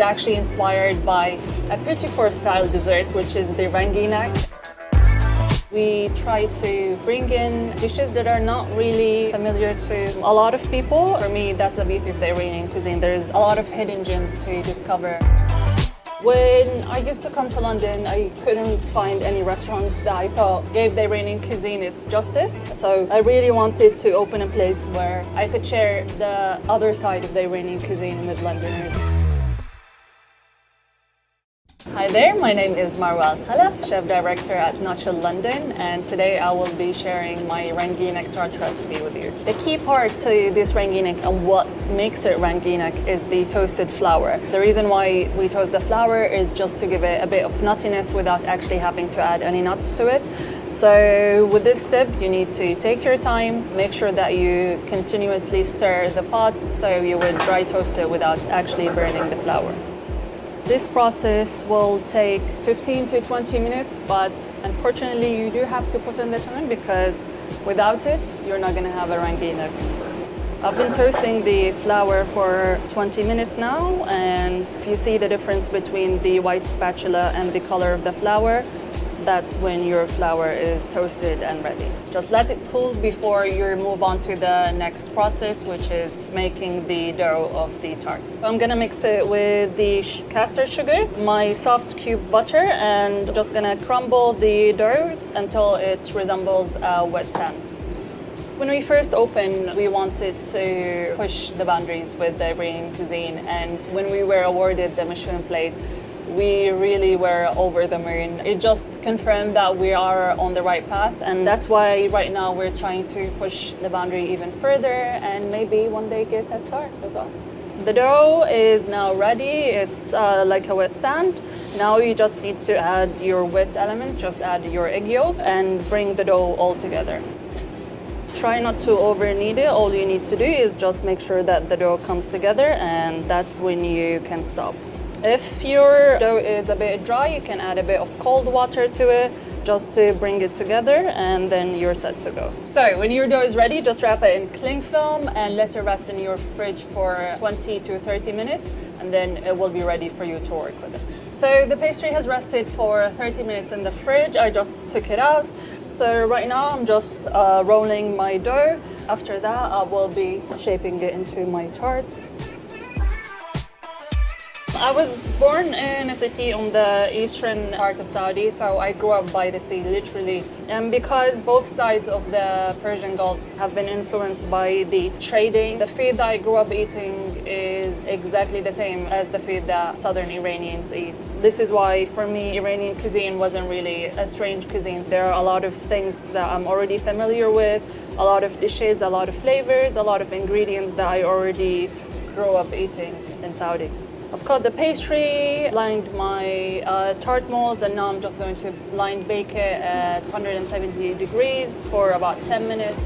Actually inspired by a petit-four style dessert, which is the Ranginak. We try to bring in dishes that are not really familiar to a lot of people. For me, that's the beauty of the Iranian cuisine. There's a lot of hidden gems to discover. When I used to come to London, I couldn't find any restaurants that I thought gave the Iranian cuisine its justice. So I really wanted to open a place where I could share the other side of the Iranian cuisine with Londoners. Hi there, my name is Marwa Alkhalaf, Chef Director at Natural London, and today I will be sharing my Ranginak tart recipe with you. The key part to this Ranginak and what makes it Ranginak is the toasted flour. The reason why we toast the flour is just to give it a bit of nuttiness without actually having to add any nuts to it. So with this step, you need to take your time, make sure that you continuously stir the pot so you would dry toast it without actually burning the flour. This process will take 15 to 20 minutes, but unfortunately you do have to put in the time because without it, you're not going to have a Ranginak. I've been toasting the flour for 20 minutes now, and if you see the difference between the white spatula and the color of the flour, that's when your flour is toasted and ready. Just let it cool before you move on to the next process, which is making the dough of the tarts. So I'm gonna mix it with the caster sugar, my soft cube butter, and just gonna crumble the dough until it resembles a wet sand. When we first opened, we wanted to push the boundaries with the Iranian cuisine, and when we were awarded the Michelin plate, we really were over the moon. It just confirmed that we are on the right path, and that's why right now we're trying to push the boundary even further and maybe one day get a start as well. The dough is now ready. It's like a wet sand. Now you just need to add your wet element, just add your egg yolk and bring the dough all together. Try not to over knead it. All you need to do is just make sure that the dough comes together, and that's when you can stop. If your dough is a bit dry, you can add a bit of cold water to it just to bring it together, and then you're set to go. So when your dough is ready, just wrap it in cling film and let it rest in your fridge for 20 to 30 minutes, and then it will be ready for you to work with it. So the pastry has rested for 30 minutes in the fridge. I just took it out. So right now I'm just rolling my dough. After that, I will be shaping it into my tarts. I was born in a city on the eastern part of Saudi, so I grew up by the sea, literally. And because both sides of the Persian Gulf have been influenced by the trading, the food that I grew up eating is exactly the same as the food that southern Iranians eat. This is why, for me, Iranian cuisine wasn't really a strange cuisine. There are a lot of things that I'm already familiar with, a lot of dishes, a lot of flavors, a lot of ingredients that I already grew up eating in Saudi. I've cut the pastry, lined my tart molds, and now I'm just going to blind bake it at 170 degrees for about 10 minutes.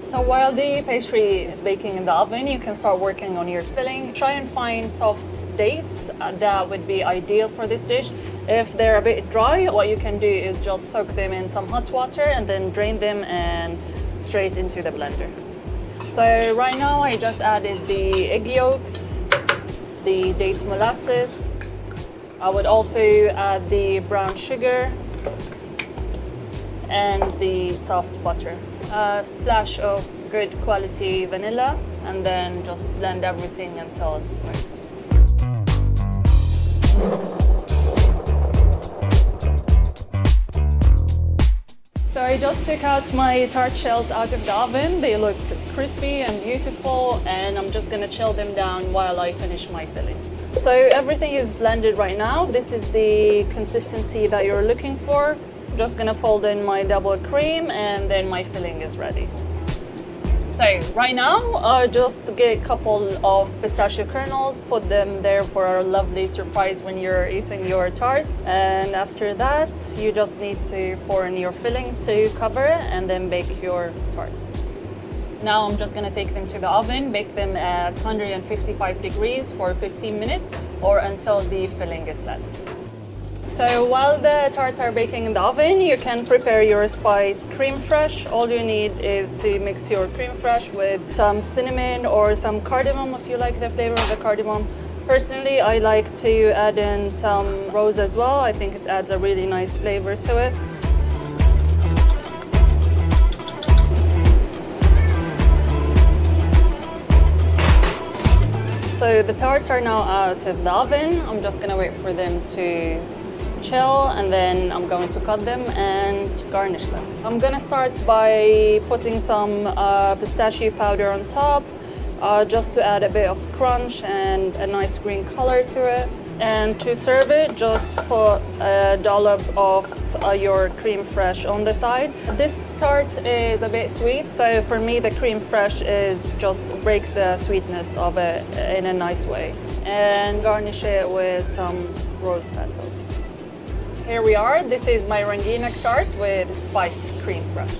So while the pastry is baking in the oven, you can start working on your filling. Try and find soft dates that would be ideal for this dish. If they're a bit dry, what you can do is just soak them in some hot water and then drain them and straight into the blender. So right now I just added the egg yolks, the date molasses. I would also add the brown sugar and the soft butter. A splash of good quality vanilla, and then just blend everything until it's smooth. So I just took out my tart shells out of the oven. They look crispy and beautiful, and I'm just gonna chill them down while I finish my filling. So everything is blended right now. This is the consistency that you're looking for. I'm just gonna fold in my double cream, and then my filling is ready. So right now, just get a couple of pistachio kernels, put them there for a lovely surprise when you're eating your tart. And after that, you just need to pour in your filling to cover it and then bake your tarts. Now I'm just gonna take them to the oven, bake them at 155 degrees for 15 minutes or until the filling is set. So while the tarts are baking in the oven, you can prepare your spice crème fraîche. All you need is to mix your crème fraîche with some cinnamon or some cardamom if you like the flavor of the cardamom. Personally, I like to add in some rose as well. I think it adds a really nice flavor to it. So the tarts are now out of the oven. I'm just gonna wait for them to chill, and then I'm going to cut them and garnish them. I'm gonna start by putting some pistachio powder on top, just to add a bit of crunch and a nice green color to it. And to serve it, just put a dollop of your crème fraîche on the side. This tart is a bit sweet, so for me the crème fraîche just breaks the sweetness of it in a nice way. And garnish it with some rose petals. Here we are. This is my Ranginak tart with spiced crème fraîche.